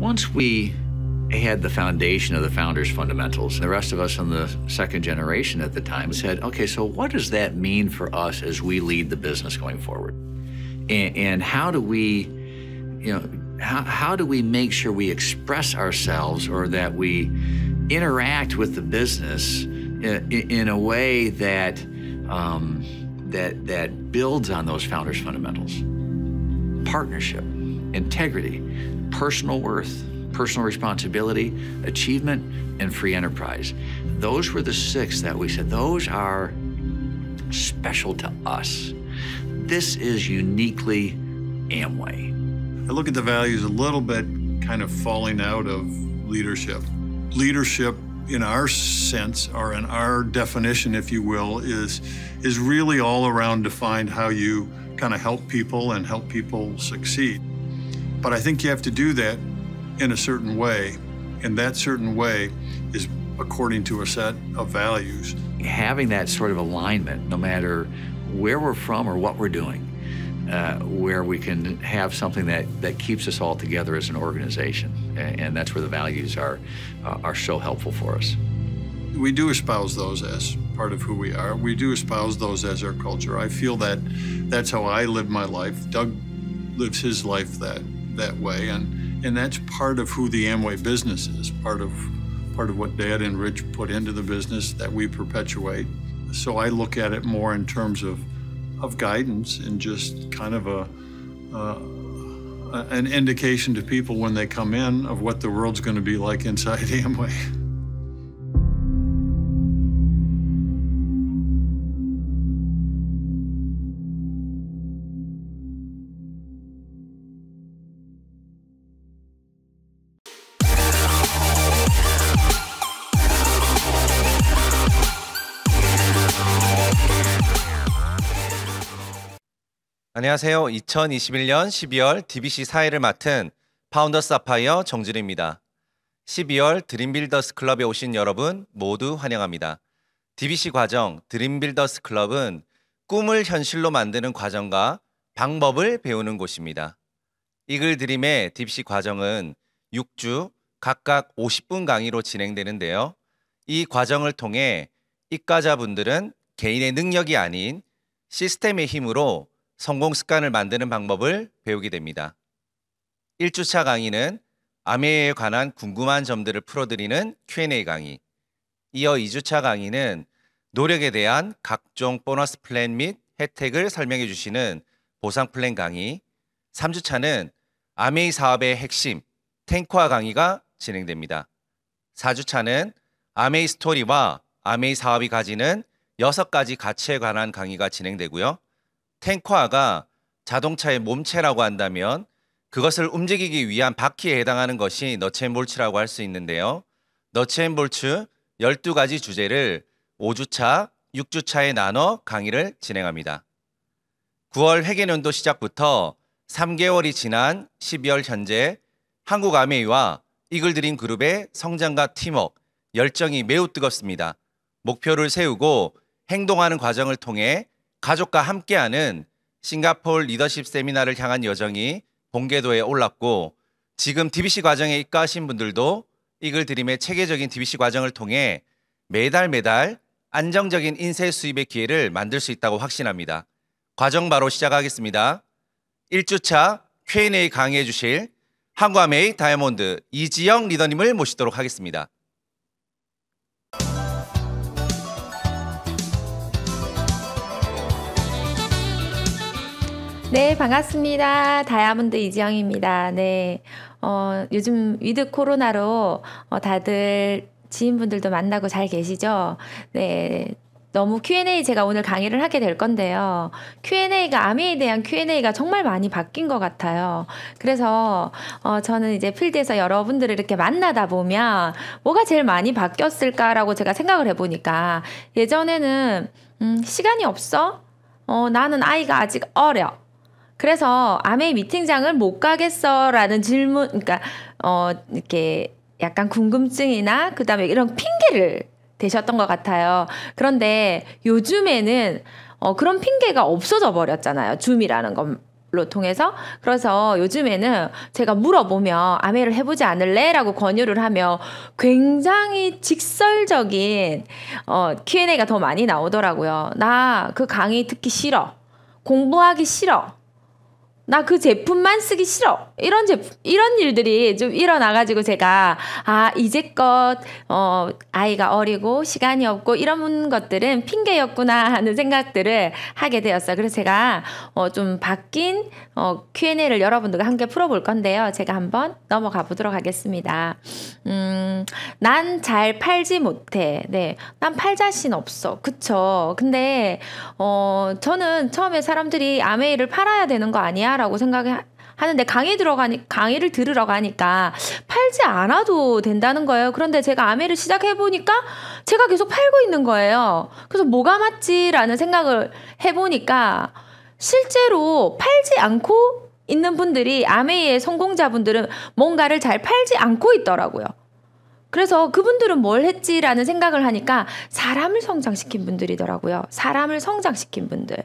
Once we had the foundation of the founders' fundamentals, the rest of us in the second generation at the time said, okay, so what does that mean for us as we lead the business going forward? And how do we, how do we make sure we express ourselves or that we interact with the business in a way that that builds on those founders' fundamentals? Partnership, integrity, personal worth, personal responsibility, achievement, and free enterprise. Those were the 6 that we said, those are special to us. This is uniquely Amway. I look at the values a little bit kind of falling out of leadership. Leadership in our sense, or in our definition, if you will, is really all around defined how you kind of help people and help people succeed. But I think you have to do that in a certain way, and that certain way is according to a set of values. Having that sort of alignment, no matter where we're from or what we're doing, where we can have something that keeps us all together as an organization, and that's where the values are so helpful for us. We do espouse those as part of who we are. We do espouse those as our culture. I feel that that's how I live my life. Doug lives his life that way, and that's part of who the Amway business is, part of what Dad and Rich put into the business that we perpetuate. So I look at it more in terms of guidance and just kind of an indication to people when they come in of what the world's going to be like inside Amway. 안녕하세요. 2021년 12월 DBC 사회를 맡은 파운더 사파이어 정준입니다. 12월 드림빌더스 클럽에 오신 여러분 모두 환영합니다. DBC 과정 드림빌더스 클럽은 꿈을 현실로 만드는 과정과 방법을 배우는 곳입니다. 이글 드림의 DBC 과정은 6주 각각 50분 강의로 진행되는데요. 이 과정을 통해 입과자분들은 개인의 능력이 아닌 시스템의 힘으로 성공 습관을 만드는 방법을 배우게 됩니다. 1주차 강의는 아메이에 관한 궁금한 점들을 풀어드리는 Q&A 강의, 이어 2주차 강의는 노력에 대한 각종 보너스 플랜 및 혜택을 설명해 주시는 보상 플랜 강의, 3주차는 아메이 사업의 핵심, 탱코아 강의가 진행됩니다. 4주차는 아메이 스토리와 아메이 사업이 가지는 6가지 가치에 관한 강의가 진행되고요. 탱코아가 자동차의 몸체라고 한다면 그것을 움직이기 위한 바퀴에 해당하는 것이 너츠앤볼츠라고 할 수 있는데요. 너츠앤볼츠 12가지 주제를 5주차, 6주차에 나눠 강의를 진행합니다. 9월 회계연도 시작부터 3개월이 지난 12월 현재 한국 아메이와 이글드림 그룹의 성장과 팀워크, 열정이 매우 뜨겁습니다. 목표를 세우고 행동하는 과정을 통해 가족과 함께하는 싱가포르 리더십 세미나를 향한 여정이 본궤도에 올랐고, 지금 DBC 과정에 입가하신 분들도 이글드림의 체계적인 DBC 과정을 통해 매달 안정적인 인쇄 수입의 기회를 만들 수 있다고 확신합니다. 과정 바로 시작하겠습니다. 1주차 Q&A 강의해 주실 한국아메이 다이아몬드 이지영 리더님을 모시도록 하겠습니다. 네, 반갑습니다. 다이아몬드 이지영입니다. 네, 요즘 위드 코로나로 다들 지인분들도 만나고 잘 계시죠? 네, 너무 Q&A 제가 오늘 강의를 하게 될 건데요. Q&A가 아메이에 대한 Q&A가 정말 많이 바뀐 것 같아요. 그래서 저는 이제 필드에서 여러분들을 이렇게 만나다 보면 뭐가 제일 많이 바뀌었을까라고 제가 생각을 해보니까, 예전에는 시간이 없어? 나는 아이가 아직 어려. 그래서 아메이 미팅장을 못 가겠어 라는 질문, 그러니까 이렇게 약간 궁금증이나 그다음에 이런 핑계를 대셨던 것 같아요. 그런데 요즘에는 그런 핑계가 없어져 버렸잖아요. 줌이라는 건 로 통해서 그래서 요즘에는 제가 물어보면 아메이를 해보지 않을래? 라고 권유를 하며 굉장히 직설적인 Q&A가 더 많이 나오더라고요. 나 그 강의 듣기 싫어. 공부하기 싫어. 나 그 제품만 쓰기 싫어. 이런 일들이 좀 일어나가지고 제가, 이제껏, 아이가 어리고 시간이 없고 이런 것들은 핑계였구나 하는 생각들을 하게 되었어요. 그래서 제가, 좀 바뀐, Q&A를 여러분들과 함께 풀어볼 건데요. 제가 한번 넘어가 보도록 하겠습니다. 난 잘 팔지 못해. 네. 난 팔 자신 없어. 그쵸. 근데, 저는 처음에 사람들이 아메이를 팔아야 되는 거 아니야? 라고 생각하는데 강의를 들으러 가니까 팔지 않아도 된다는 거예요. 그런데 제가 아메이를 시작해보니까 제가 계속 팔고 있는 거예요. 그래서 뭐가 맞지라는 생각을 해보니까 실제로 팔지 않고 있는 분들이 아메이의 성공자분들은 뭔가를 잘 팔지 않고 있더라고요. 그래서 그분들은 뭘 했지라는 생각을 하니까 사람을 성장시킨 분들이더라고요. 사람을 성장시킨 분들.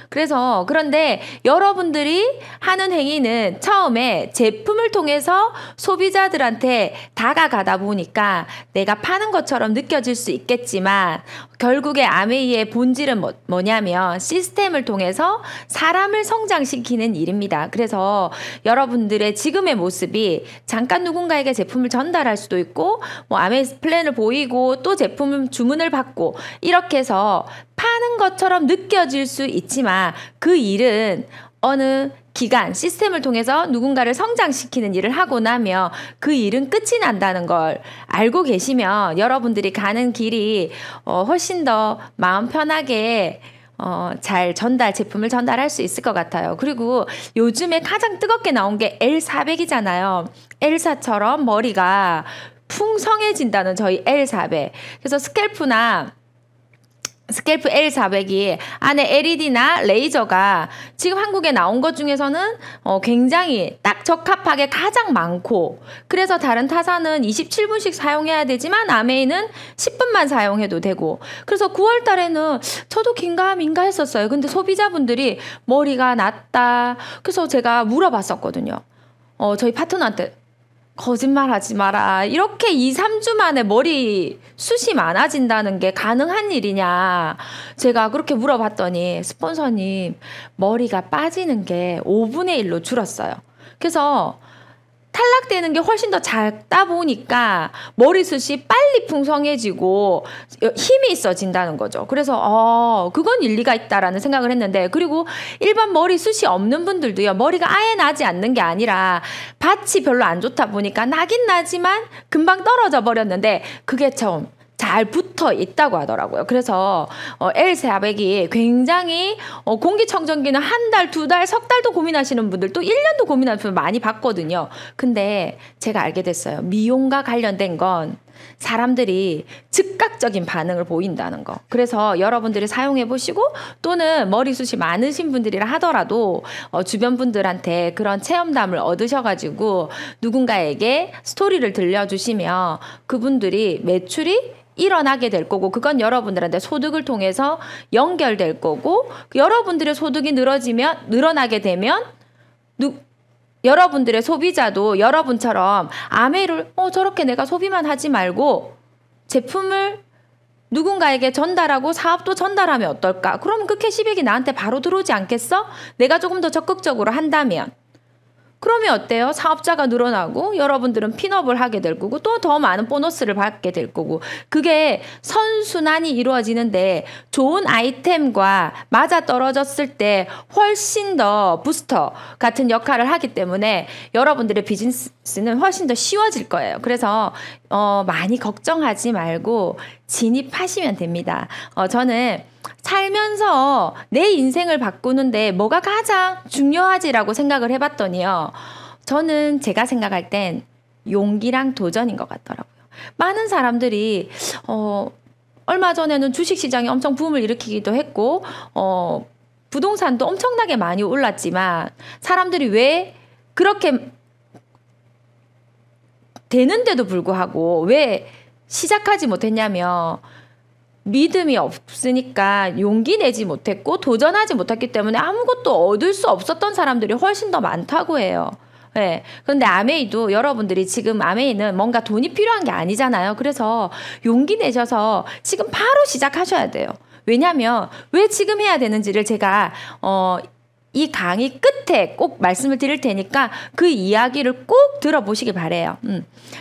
그런데 여러분들이 하는 행위는 처음에 제품을 통해서 소비자들한테 다가가다 보니까 내가 파는 것처럼 느껴질 수 있겠지만 결국에 아메이의 본질은 뭐냐면 시스템을 통해서 사람을 성장시키는 일입니다. 그래서 여러분들의 지금의 모습이 잠깐 누군가에게 제품을 전달할 수도 있고 아메이 플랜을 보이고 또 제품 주문을 받고 이렇게 해서 파는 것처럼 느껴질 수 있지만 그 일은 어느 기간, 시스템을 통해서 누군가를 성장시키는 일을 하고 나면 그 일은 끝이 난다는 걸 알고 계시면 여러분들이 가는 길이 훨씬 더 마음 편하게 잘 제품을 전달할 수 있을 것 같아요. 그리고 요즘에 가장 뜨겁게 나온 게 L400이잖아요. 엘사처럼 머리가 풍성해진다는 저희 L400. 그래서 스캘프 L400이 안에 LED나 레이저가 지금 한국에 나온 것 중에서는 굉장히 딱 적합하게 가장 많고 그래서 다른 타사는 27분씩 사용해야 되지만 아메이는 10분만 사용해도 되고 그래서 9월 달에는 저도 긴가민가 했었어요. 근데 소비자분들이 머리가 낮다. 그래서 제가 물어봤었거든요. 저희 파트너한테 거짓말 하지 마라. 이렇게 2, 3주 만에 머리 숱이 많아진다는 게 가능한 일이냐. 제가 그렇게 물어봤더니 스폰서님 머리가 빠지는 게 5분의 1로 줄었어요. 그래서 탈락되는 게 훨씬 더 작다 보니까 머리숱이 빨리 풍성해지고 힘이 있어진다는 거죠. 그래서 그건 일리가 있다라는 생각을 했는데 그리고 일반 머리숱이 없는 분들도요. 머리가 아예 나지 않는 게 아니라 밭이 별로 안 좋다 보니까 나긴 나지만 금방 떨어져 버렸는데 그게 좀 잘 붙어 있다고 하더라고요. 그래서 L400이 굉장히 공기청정기는 한 달, 2달, 석 달도 고민하시는 분들 또 1년도 고민하시는 분들 많이 봤거든요. 근데 제가 알게 됐어요. 미용과 관련된 건 사람들이 즉각적인 반응을 보인다는 거. 그래서 여러분들이 사용해 보시고 또는 머리숱이 많으신 분들이라 하더라도 주변 분들한테 그런 체험담을 얻으셔가지고 누군가에게 스토리를 들려주시면 그분들이 매출이 일어나게 될 거고 그건 여러분들한테 소득을 통해서 연결될 거고 여러분들의 소득이 늘어나게 되면 여러분들의 소비자도 여러분처럼 아메이를 저렇게 내가 소비만 하지 말고 제품을 누군가에게 전달하고 사업도 전달하면 어떨까? 그러면 그 캐시백이 나한테 바로 들어오지 않겠어? 내가 조금 더 적극적으로 한다면 그러면 어때요? 사업자가 늘어나고 여러분들은 핀업을 하게 될 거고 또 더 많은 보너스를 받게 될 거고 그게 선순환이 이루어지는데 좋은 아이템과 맞아떨어졌을 때 훨씬 더 부스터 같은 역할을 하기 때문에 여러분들의 비즈니스는 훨씬 더 쉬워질 거예요. 그래서 많이 걱정하지 말고 진입하시면 됩니다. 저는 살면서 내 인생을 바꾸는데 뭐가 가장 중요하지라고 생각을 해봤더니요. 저는 제가 생각할 땐 용기랑 도전인 것 같더라고요. 많은 사람들이 얼마 전에는 주식시장이 엄청 붐을 일으키기도 했고 부동산도 엄청나게 많이 올랐지만 사람들이 왜 그렇게 되는데도 불구하고 왜 시작하지 못했냐면 믿음이 없으니까 용기 내지 못했고 도전하지 못했기 때문에 아무것도 얻을 수 없었던 사람들이 훨씬 더 많다고 해요. 네. 그런데 아메이도 여러분들이 지금 아메이는 뭔가 돈이 필요한 게 아니잖아요. 그래서 용기 내셔서 지금 바로 시작하셔야 돼요. 왜냐하면 왜 지금 해야 되는지를 제가 이 강의 끝에 꼭 말씀을 드릴 테니까 그 이야기를 꼭 들어보시기 바래요.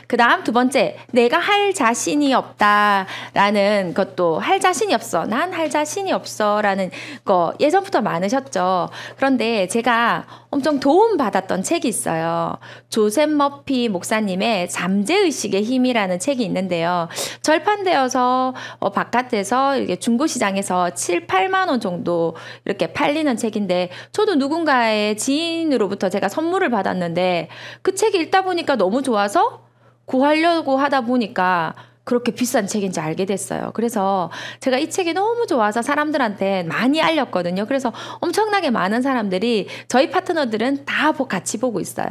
그 다음 두 번째, 내가 할 자신이 없다라는 것도 할 자신이 없어. 난 할 자신이 없어 라는 거 예전부터 많으셨죠. 그런데 제가 엄청 도움받았던 책이 있어요. 조셉 머피 목사님의 잠재의식의 힘이라는 책이 있는데요. 절판되어서 바깥에서 이렇게 중고시장에서 7, 8만 원 정도 이렇게 팔리는 책인데 저도 누군가의 지인으로부터 제가 선물을 받았는데 그 책 읽다 보니까 너무 좋아서 구하려고 하다 보니까 그렇게 비싼 책인지 알게 됐어요. 그래서 제가 이 책이 너무 좋아서 사람들한테 많이 알렸거든요. 그래서 엄청나게 많은 사람들이 저희 파트너들은 다 같이 보고 있어요.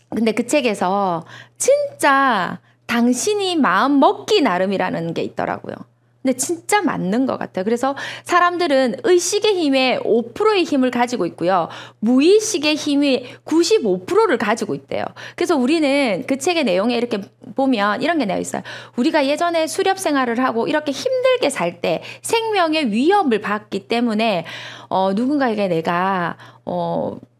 근데 그 책에서 진짜 당신이 마음 먹기 나름이라는 게 있더라고요. 근데 진짜 맞는 것 같아요. 그래서 사람들은 의식의 힘에 5%의 힘을 가지고 있고요. 무의식의 힘이 95%를 가지고 있대요. 그래서 우리는 그 책의 내용에 이렇게 보면 이런 게 나와 있어요. 우리가 예전에 수렵 생활을 하고 이렇게 힘들게 살 때 생명의 위협을 받기 때문에 누군가에게 내가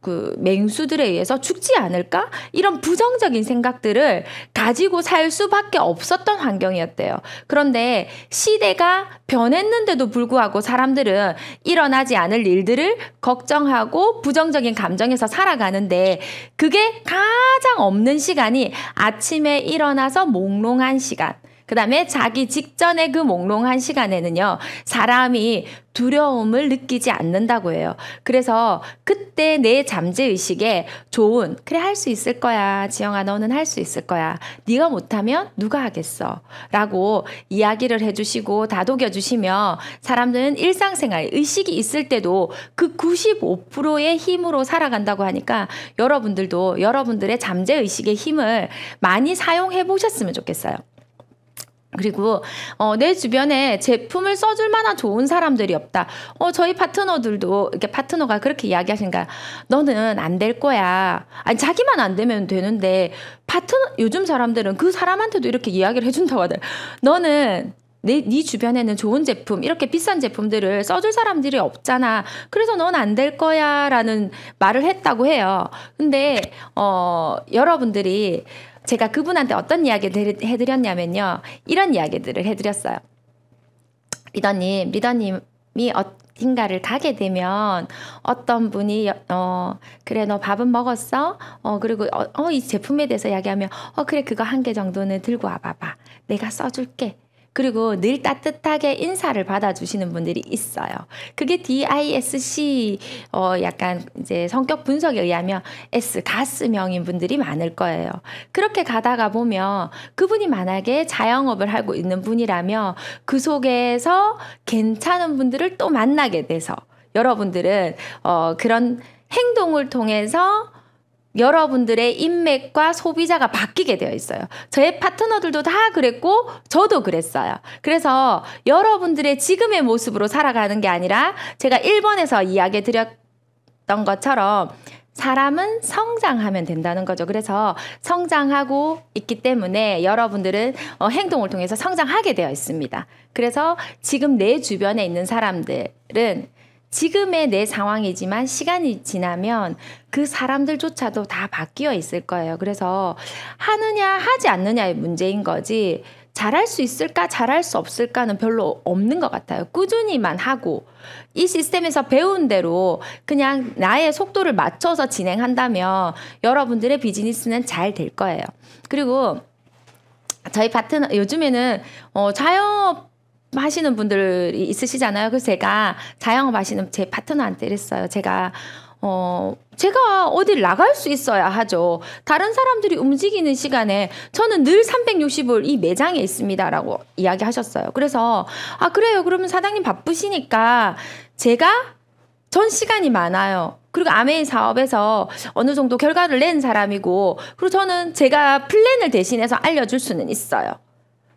그 맹수들에 의해서 죽지 않을까? 이런 부정적인 생각들을 가지고 살 수밖에 없었던 환경이었대요. 그런데 시대가 변했는데도 불구하고 사람들은 일어나지 않을 일들을 걱정하고 부정적인 감정에서 살아가는데 그게 가장 없는 시간이 아침에 일어나서 몽롱한 시간. 그 다음에 자기 직전에 그 몽롱한 시간에는요, 사람이 두려움을 느끼지 않는다고 해요. 그래서 그때 내 잠재의식에 좋은, 그래, 할 수 있을 거야. 지영아, 너는 할 수 있을 거야. 네가 못하면 누가 하겠어. 라고 이야기를 해주시고 다독여주시면 사람들은 일상생활, 의식이 있을 때도 그 95%의 힘으로 살아간다고 하니까 여러분들도 여러분들의 잠재의식의 힘을 많이 사용해 보셨으면 좋겠어요. 그리고 내 주변에 제품을 써줄 만한 좋은 사람들이 없다. 저희 파트너들도 이렇게 파트너가 그렇게 이야기하시니까 너는 안 될 거야. 아니 자기만 안 되면 되는데 요즘 사람들은 그 사람한테도 이렇게 이야기를 해준다고 하더라고요. 너는 네 주변에는 좋은 제품, 이렇게 비싼 제품들을 써줄 사람들이 없잖아. 그래서 넌 안 될 거야 라는 말을 했다고 해요. 근데 여러분들이 제가 그분한테 어떤 이야기를 해드렸냐면요. 이런 이야기들을 해드렸어요. 리더님이 어딘가를 가게 되면 어떤 분이 그래 너 밥은 먹었어? 그리고 이 제품에 대해서 이야기하면 그래 그거 한 개 정도는 들고 와봐봐. 내가 써줄게. 그리고 늘 따뜻하게 인사를 받아주시는 분들이 있어요. 그게 DISC, 약간 이제 성격 분석에 의하면 S, 가스명인 분들이 많을 거예요. 그렇게 가다가 보면 그분이 만약에 자영업을 하고 있는 분이라면 그 속에서 괜찮은 분들을 또 만나게 돼서 여러분들은, 그런 행동을 통해서 여러분들의 인맥과 소비자가 바뀌게 되어 있어요. 저의 파트너들도 다 그랬고 저도 그랬어요. 그래서 여러분들의 지금의 모습으로 살아가는 게 아니라 제가 1번에서 이야기 드렸던 것처럼 사람은 성장하면 된다는 거죠. 그래서 성장하고 있기 때문에 여러분들은 행동을 통해서 성장하게 되어 있습니다. 그래서 지금 내 주변에 있는 사람들은 지금의 내 상황이지만 시간이 지나면 그 사람들조차도 다 바뀌어 있을 거예요. 그래서 하느냐 하지 않느냐의 문제인 거지 잘할 수 있을까 잘할 수 없을까는 별로 없는 것 같아요. 꾸준히만 하고 이 시스템에서 배운 대로 그냥 나의 속도를 맞춰서 진행한다면 여러분들의 비즈니스는 잘 될 거예요. 그리고 저희 파트너 요즘에는 자영업 하시는 분들이 있으시잖아요. 그래서 제가 자영업 하시는 제 파트너한테 이랬어요. 제가 어딜 나갈 수 있어야 하죠. 다른 사람들이 움직이는 시간에 저는 늘 365일 이 매장에 있습니다라고 이야기하셨어요. 그래서 그래요. 그러면 사장님 바쁘시니까 전 시간이 많아요. 그리고 아메이 사업에서 어느 정도 결과를 낸 사람이고 그리고 저는 제가 플랜을 대신해서 알려줄 수는 있어요.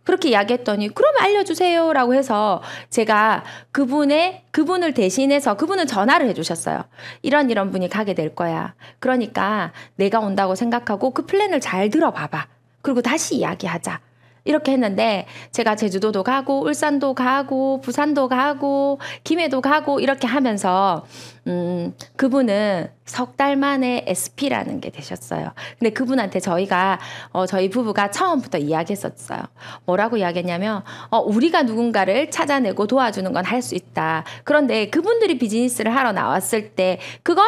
그렇게 이야기했더니 그러면 알려주세요라고 해서 제가 그분을 대신해서 그분은 전화를 해주셨어요. 이런 분이 가게 될 거야. 그러니까 내가 온다고 생각하고 그 플랜을 잘 들어봐봐. 그리고 다시 이야기하자. 이렇게 했는데 제가 제주도도 가고 울산도 가고 부산도 가고 김해도 가고 이렇게 하면서 그분은 석 달 만에 SP라는 게 되셨어요. 근데 그분한테 저희 부부가 처음부터 이야기했었어요. 뭐라고 이야기했냐면 우리가 누군가를 찾아내고 도와주는 건 할 수 있다. 그런데 그분들이 비즈니스를 하러 나왔을 때 그건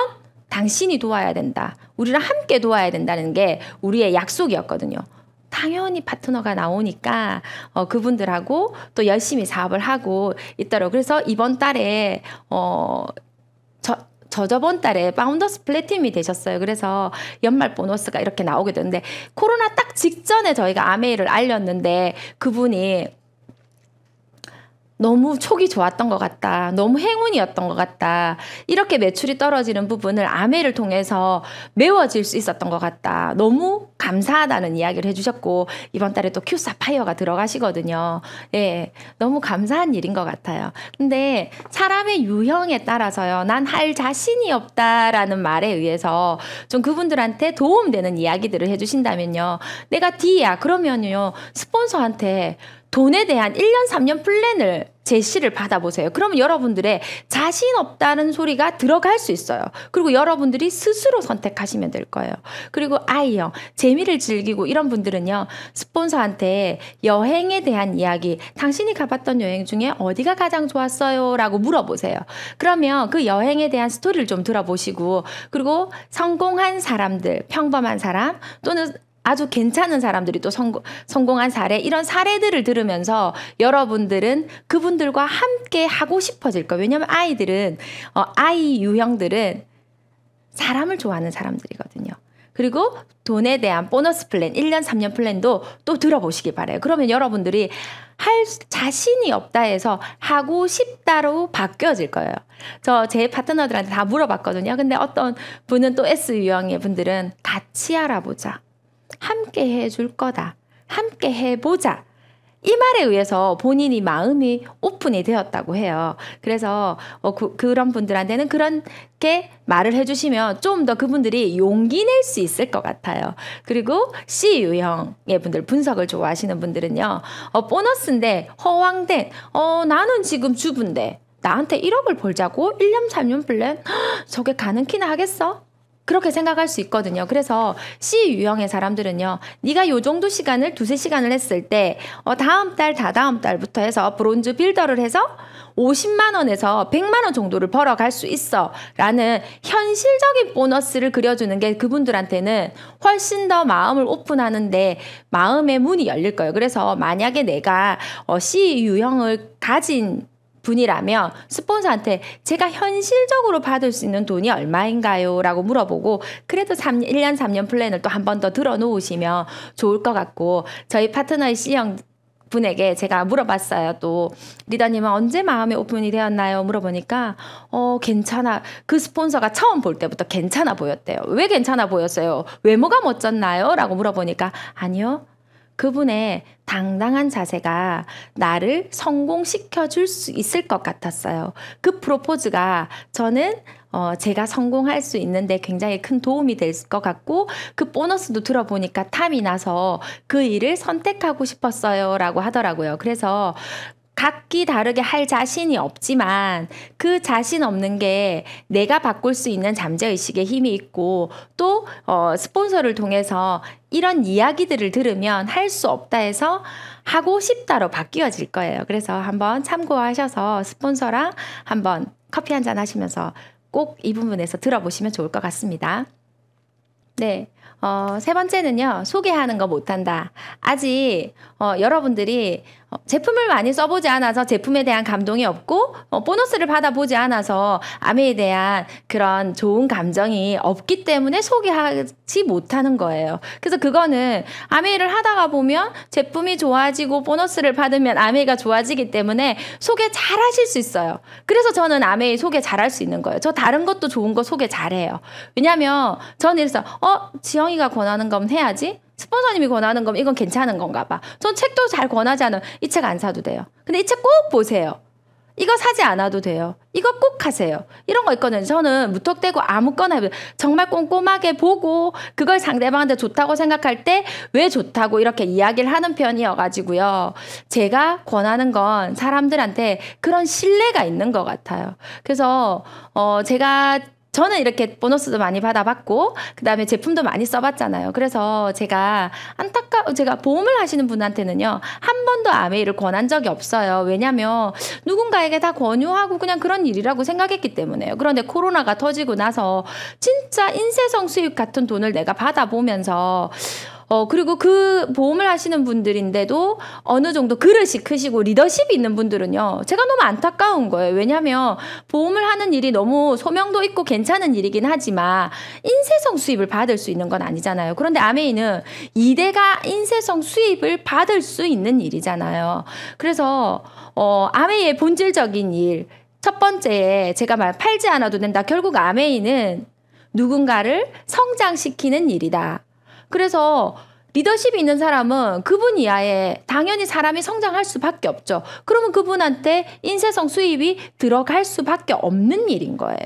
당신이 도와야 된다. 우리랑 함께 도와야 된다는 게 우리의 약속이었거든요. 당연히 파트너가 나오니까 그분들하고 또 열심히 사업을 하고 있더라고요. 그래서 이번 달에 저번 달에 파운더스 플래티넘이 되셨어요. 그래서 연말 보너스가 이렇게 나오게 됐는데 코로나 딱 직전에 저희가 아메이를 알렸는데 그분이 너무 촉이 좋았던 것 같다. 너무 행운이었던 것 같다. 이렇게 매출이 떨어지는 부분을 아메이를 통해서 메워질 수 있었던 것 같다. 너무 감사하다는 이야기를 해주셨고 이번 달에 또 큐 사파이어가 들어가시거든요. 예, 너무 감사한 일인 것 같아요. 근데 사람의 유형에 따라서요. 난 할 자신이 없다라는 말에 의해서 좀 그분들한테 도움되는 이야기들을 해주신다면요. 내가 D야. 그러면요. 스폰서한테 돈에 대한 1년, 3년 플랜을 제시를 받아보세요. 그러면 여러분들의 자신 없다는 소리가 들어갈 수 있어요. 그리고 여러분들이 스스로 선택하시면 될 거예요. 그리고 I형, 재미를 즐기고 이런 분들은요. 스폰서한테 여행에 대한 이야기, 당신이 가봤던 여행 중에 어디가 가장 좋았어요? 라고 물어보세요. 그러면 그 여행에 대한 스토리를 좀 들어보시고 그리고 성공한 사람들, 평범한 사람 또는 아주 괜찮은 사람들이 또 성공한 사례, 이런 사례들을 들으면서 여러분들은 그분들과 함께 하고 싶어질 거예요. 왜냐하면 I 유형들은 사람을 좋아하는 사람들이거든요. 그리고 돈에 대한 보너스 플랜, 1년, 3년 플랜도 또 들어보시기 바라요. 그러면 여러분들이 할 자신이 없다 해서 하고 싶다로 바뀌어질 거예요. 제 파트너들한테 다 물어봤거든요. 근데 어떤 분은 또 S 유형의 분들은 같이 알아보자. 함께 해줄 거다. 함께 해보자. 이 말에 의해서 본인이 마음이 오픈이 되었다고 해요. 그래서 그런 분들한테는 그렇게 말을 해주시면 좀 더 그분들이 용기 낼 수 있을 것 같아요. 그리고 C 유형의 분들, 분석을 좋아하시는 분들은요. 보너스인데 허황된 나는 지금 주부인데 나한테 1억을 벌자고 1년 3년 플랜? 저게 가능키나 하겠어? 그렇게 생각할 수 있거든요. 그래서 C 유형의 사람들은요. 네가 요 정도 시간을 2-3시간을 했을 때 다음 달, 다다음 달부터 해서 브론즈 빌더를 해서 50만 원에서 100만 원 정도를 벌어갈 수 있어 라는 현실적인 보너스를 그려주는 게 그분들한테는 훨씬 더 마음을 오픈하는데 마음의 문이 열릴 거예요. 그래서 만약에 내가 C 유형을 가진 분이라면 스폰서한테 제가 현실적으로 받을 수 있는 돈이 얼마인가요? 라고 물어보고 그래도 1년 3년 플랜을 또 한 번 더 들어놓으시면 좋을 것 같고 저희 파트너의 C형 분에게 제가 물어봤어요. 또 리더님은 언제 마음의 오픈이 되었나요? 물어보니까 괜찮아. 그 스폰서가 처음 볼 때부터 괜찮아 보였대요. 왜 괜찮아 보였어요? 외모가 멋졌나요? 라고 물어보니까 아니요. 그분의 당당한 자세가 나를 성공시켜 줄 수 있을 것 같았어요. 그 프로포즈가 저는 제가 성공할 수 있는데 굉장히 큰 도움이 될 것 같고 그 보너스도 들어보니까 탐이 나서 그 일을 선택하고 싶었어요 라고 하더라고요. 그래서 각기 다르게 할 자신이 없지만 그 자신 없는 게 내가 바꿀 수 있는 잠재의식에 힘이 있고 또 스폰서를 통해서 이런 이야기들을 들으면 할 수 없다 해서 하고 싶다로 바뀌어질 거예요. 그래서 한번 참고하셔서 스폰서랑 한번 커피 한잔 하시면서 꼭 이 부분에서 들어보시면 좋을 것 같습니다. 네. 세 번째는요, 소개하는 거 못한다. 아직, 여러분들이 제품을 많이 써보지 않아서 제품에 대한 감동이 없고, 보너스를 받아보지 않아서 아메에 대한 그런 좋은 감정이 없기 때문에 소개하지 못하는 거예요. 그래서 그거는 아메이를 하다가 보면 제품이 좋아지고 보너스를 받으면 아메이가 좋아지기 때문에 소개 잘 하실 수 있어요. 그래서 저는 아메이 소개 잘 할 수 있는 거예요. 저 다른 것도 좋은 거 소개 잘해요. 왜냐면 저는 이래서, 지영이가 권하는 건 해야지? 스폰서님이 권하는 거면 이건 괜찮은 건가 봐. 전 책도 잘 권하지 않아요. 이 책 안 사도 돼요. 근데 이 책 꼭 보세요. 이거 사지 않아도 돼요. 이거 꼭 하세요. 이런 거 있거든요. 저는 무턱대고 아무거나 정말 꼼꼼하게 보고 그걸 상대방한테 좋다고 생각할 때 왜 좋다고 이렇게 이야기를 하는 편이어가지고요. 제가 권하는 건 사람들한테 그런 신뢰가 있는 것 같아요. 그래서 저는 이렇게 보너스도 많이 받아봤고 그다음에 제품도 많이 써봤잖아요. 그래서 제가 보험을 하시는 분한테는요. 한 번도 아메이를 권한 적이 없어요. 왜냐하면 누군가에게 다 권유하고 그냥 그런 일이라고 생각했기 때문에요. 그런데 코로나가 터지고 나서 진짜 인쇄성 수입 같은 돈을 내가 받아보면서 그리고 그 보험을 하시는 분들인데도 어느 정도 그릇이 크시고 리더십이 있는 분들은요. 제가 너무 안타까운 거예요. 왜냐하면 보험을 하는 일이 너무 소명도 있고 괜찮은 일이긴 하지만 인쇄성 수입을 받을 수 있는 건 아니잖아요. 그런데 아메이는 2대가 인쇄성 수입을 받을 수 있는 일이잖아요. 그래서 아메이의 본질적인 일, 첫 번째에 제가 팔지 않아도 된다. 결국 아메이는 누군가를 성장시키는 일이다. 그래서 리더십이 있는 사람은 그분 이하에 당연히 사람이 성장할 수밖에 없죠. 그러면 그분한테 인쇄성 수입이 들어갈 수밖에 없는 일인 거예요.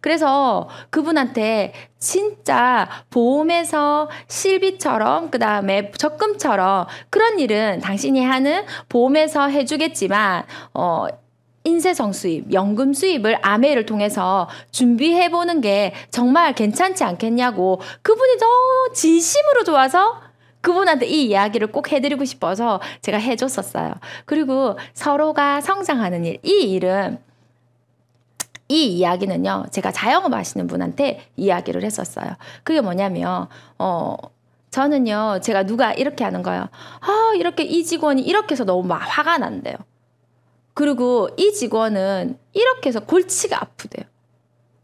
그래서 그분한테 진짜 보험에서 실비처럼 그다음에 적금처럼 그런 일은 당신이 하는 보험에서 해주겠지만 인쇄성 수입, 연금 수입을 아메이를 통해서 준비해보는 게 정말 괜찮지 않겠냐고 그분이 너무 진심으로 좋아서 그분한테 이 이야기를 꼭 해드리고 싶어서 제가 해줬었어요. 그리고 서로가 성장하는 일, 이 이야기는요, 제가 자영업 하시는 분한테 이야기를 했었어요. 그게 뭐냐면, 저는요, 제가 누가 이렇게 하는 거예요. 이렇게 이 직원이 이렇게 해서 너무 막 화가 난대요. 그리고 이 직원은 이렇게 해서 골치가 아프대요.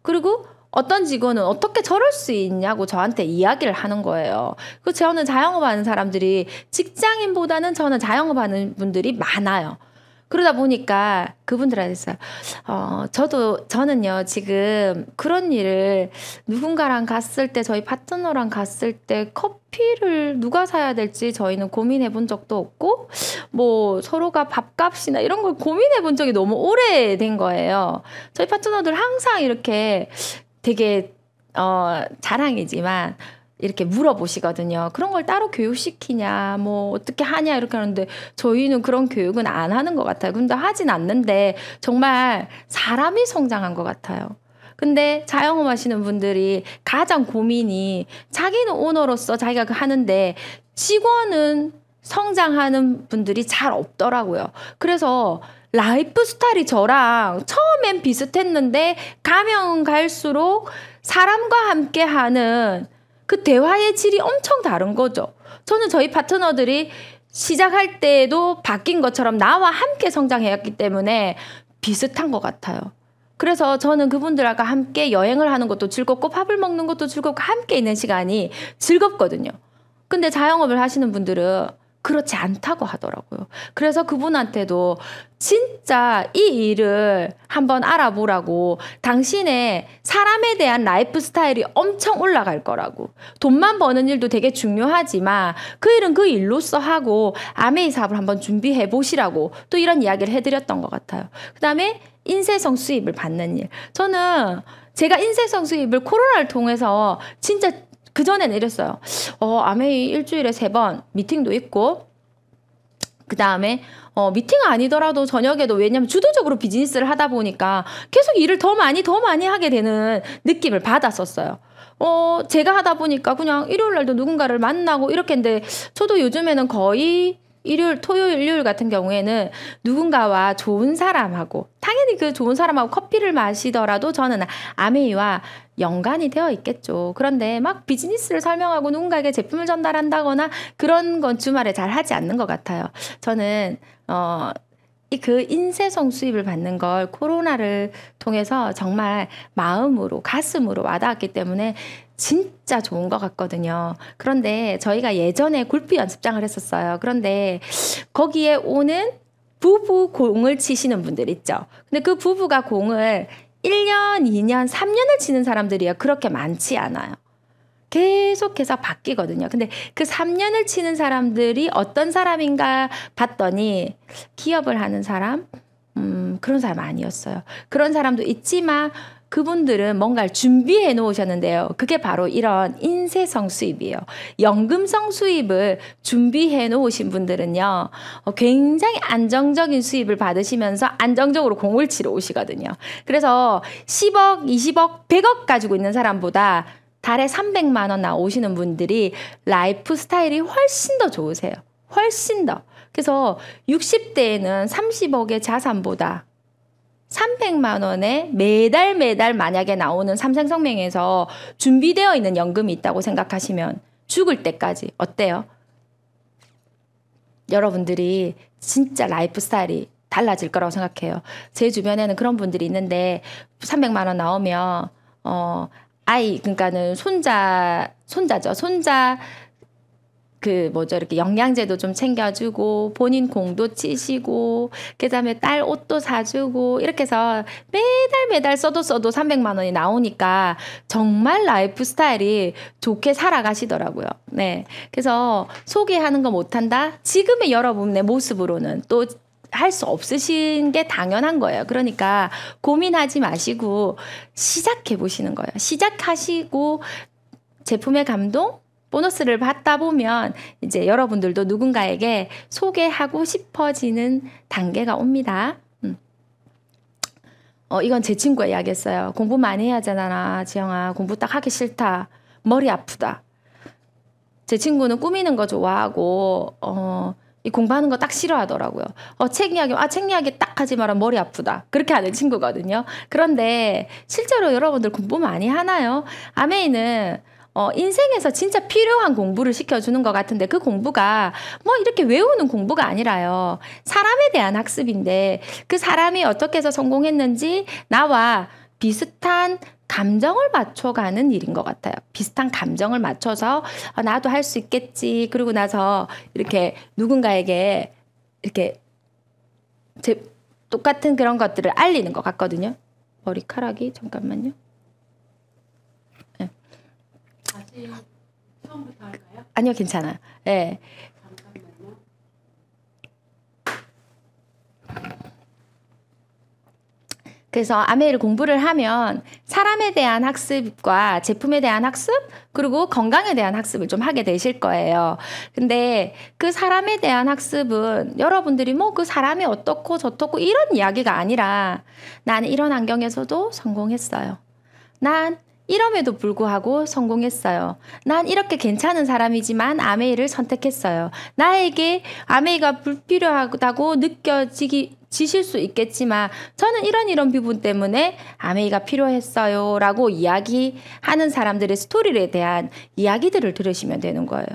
그리고 어떤 직원은 어떻게 저럴 수 있냐고 저한테 이야기를 하는 거예요. 그래서 저는 자영업하는 사람들이 직장인보다는 저는 자영업하는 분들이 많아요. 그러다 보니까 그분들한테 했어요. 저는요, 지금 그런 일을 누군가랑 갔을 때, 저희 파트너랑 갔을 때 커피를 누가 사야 될지 저희는 고민해 본 적도 없고, 서로가 밥값이나 이런 걸 고민해 본 적이 너무 오래된 거예요. 저희 파트너들 항상 이렇게 되게, 자랑이지만, 이렇게 물어보시거든요. 그런 걸 따로 교육시키냐, 어떻게 하냐, 이렇게 하는데, 저희는 그런 교육은 안 하는 것 같아요. 근데 하진 않는데, 정말 사람이 성장한 것 같아요. 근데 자영업 하시는 분들이 가장 고민이 자기는 오너로서 자기가 하는데, 직원은 성장하는 분들이 잘 없더라고요. 그래서, 라이프 스타일이 저랑 처음엔 비슷했는데, 가면 갈수록 사람과 함께 하는 그 대화의 질이 엄청 다른 거죠. 저는 저희 파트너들이 시작할 때에도 바뀐 것처럼 나와 함께 성장해왔기 때문에 비슷한 것 같아요. 그래서 저는 그분들과 함께 여행을 하는 것도 즐겁고 밥을 먹는 것도 즐겁고 함께 있는 시간이 즐겁거든요. 근데 자영업을 하시는 분들은 그렇지 않다고 하더라고요. 그래서 그분한테도 진짜 이 일을 한번 알아보라고, 당신의 사람에 대한 라이프 스타일이 엄청 올라갈 거라고, 돈만 버는 일도 되게 중요하지만 그 일은 그 일로서 하고 아메이 사업을 한번 준비해 보시라고 또 이런 이야기를 해드렸던 것 같아요. 그 다음에 인쇄성 수입을 받는 일. 저는 제가 인쇄성 수입을 코로나를 통해서 진짜 그전에는 이랬어요. 아메이 일주일에 3번 미팅도 있고, 그 다음에 미팅 아니더라도 저녁에도, 왜냐면 주도적으로 비즈니스를 하다 보니까 계속 일을 더 많이 하게 되는 느낌을 받았었어요. 제가 하다 보니까 그냥 일요일 날도 누군가를 만나고 이렇게 했는데, 저도 요즘에는 거의 일요일, 토요일, 일요일 같은 경우에는 누군가와 좋은 사람하고, 당연히 그 좋은 사람하고 커피를 마시더라도 저는 아메이와 연관이 되어 있겠죠. 그런데 막 비즈니스를 설명하고 누군가에게 제품을 전달한다거나 그런 건 주말에 잘 하지 않는 것 같아요. 저는 그 인쇄성 수입을 받는 걸 코로나를 통해서 정말 마음으로, 가슴으로 와닿았기 때문에 진짜 좋은 것 같거든요. 그런데 저희가 예전에 골프 연습장을 했었어요. 그런데 거기에 오는 부부 공을 치시는 분들 있죠. 근데 그 부부가 공을 1년, 2년, 3년을 치는 사람들이요, 그렇게 많지 않아요. 계속해서 바뀌거든요. 근데 그 3년을 치는 사람들이 어떤 사람인가 봤더니 기업을 하는 사람, 그런 사람 아니었어요. 그런 사람도 있지만 그분들은 뭔가를 준비해 놓으셨는데요. 그게 바로 이런 인세성 수입이에요. 연금성 수입을 준비해 놓으신 분들은요, 굉장히 안정적인 수입을 받으시면서 안정적으로 공을 치러 오시거든요. 그래서 10억, 20억, 100억 가지고 있는 사람보다 달에 300만 원 나오시는 분들이 라이프 스타일이 훨씬 더 좋으세요. 훨씬 더. 그래서 60대에는 30억의 자산보다 300만 원에 매달 만약에 나오는 삼성생명에서 준비되어 있는 연금이 있다고 생각하시면 죽을 때까지 어때요? 여러분들이 진짜 라이프 스타일이 달라질 거라고 생각해요. 제 주변에는 그런 분들이 있는데 300만 원 나오면 아이 그러니까는 손자죠. 손자 이렇게 영양제도 좀 챙겨주고, 본인 공도 치시고, 그 다음에 딸 옷도 사주고, 이렇게 해서 매달 써도 300만 원이 나오니까 정말 라이프 스타일이 좋게 살아가시더라고요. 네. 그래서 소개하는 거 못한다? 지금의 여러분의 모습으로는 또 할 수 없으신 게 당연한 거예요. 그러니까 고민하지 마시고 시작해 보시는 거예요. 시작하시고 제품의 감동? 보너스를 받다 보면 이제 여러분들도 누군가에게 소개하고 싶어지는 단계가 옵니다. 이건 제 친구가 이야기했어요. 공부 많이 해야 하잖아, 지영아. 공부 딱 하기 싫다. 머리 아프다. 제 친구는 꾸미는 거 좋아하고 이 공부하는 거 딱 싫어하더라고요. 책 이야기 딱 하지 마라. 머리 아프다. 그렇게 하는 친구거든요. 그런데 실제로 여러분들 공부 많이 하나요? 아메이는 인생에서 진짜 필요한 공부를 시켜주는 것 같은데 그 공부가 뭐 이렇게 외우는 공부가 아니라요. 사람에 대한 학습인데 그 사람이 어떻게 해서 성공했는지 나와 비슷한 감정을 맞춰가는 일인 것 같아요. 비슷한 감정을 맞춰서 나도 할 수 있겠지. 그러고 나서 이렇게 누군가에게 이렇게 똑같은 그런 것들을 알리는 것 같거든요. 머리카락이 잠깐만요. 다시 처음부터 할까요? 아니요, 괜찮아요. 네. 잠깐만요. 그래서 아메이를 공부를 하면 사람에 대한 학습과 제품에 대한 학습, 그리고 건강에 대한 학습을 좀 하게 되실 거예요. 근데 그 사람에 대한 학습은 여러분들이 뭐 그 사람이 어떻고 저떻고 이런 이야기가 아니라 나는 이런 환경에서도 성공했어요. 난 이럼에도 불구하고 성공했어요. 난 이렇게 괜찮은 사람이지만 아메이를 선택했어요. 나에게 아메이가 불필요하다고 지실 수 있겠지만 저는 이런 부분 때문에 아메이가 필요했어요 라고 이야기하는 사람들의 스토리에 대한 이야기들을 들으시면 되는 거예요.